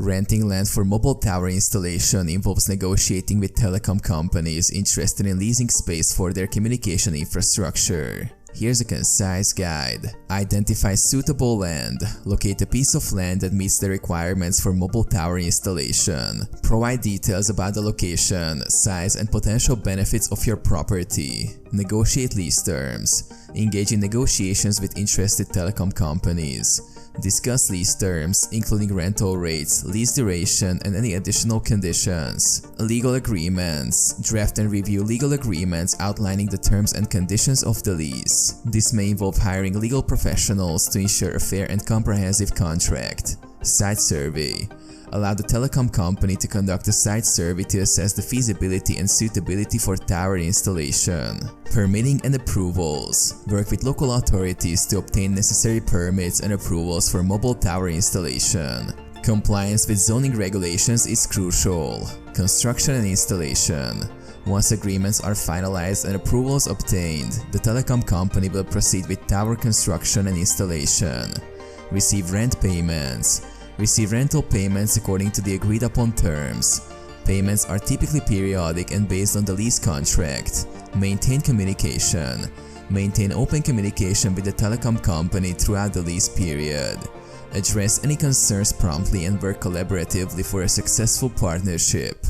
Renting land for mobile tower installation involves negotiating with telecom companies interested in leasing space for their communication infrastructure. Here's a concise guide. Identify suitable land. Locate a piece of land that meets the requirements for mobile tower installation. Provide details about the location, size, and potential benefits of your property. Negotiate lease terms. Engage in negotiations with interested telecom companies. Discuss lease terms, including rental rates, lease duration, and any additional conditions. Legal agreements. Draft and review legal agreements outlining the terms and conditions of the lease. This may involve hiring legal professionals to ensure a fair and comprehensive contract. Site survey. Allow the telecom company to conduct a site survey to assess the feasibility and suitability for tower installation. Permitting and approvals. Work with local authorities to obtain necessary permits and approvals for mobile tower installation. Compliance with zoning regulations is crucial. Construction and installation. Once agreements are finalized and approvals obtained, the telecom company will proceed with tower construction and installation. Receive rent payments. Receive rental payments according to the agreed upon terms. Payments are typically periodic and based on the lease contract. Maintain communication. Maintain open communication with the telecom company throughout the lease period. Address any concerns promptly and work collaboratively for a successful partnership.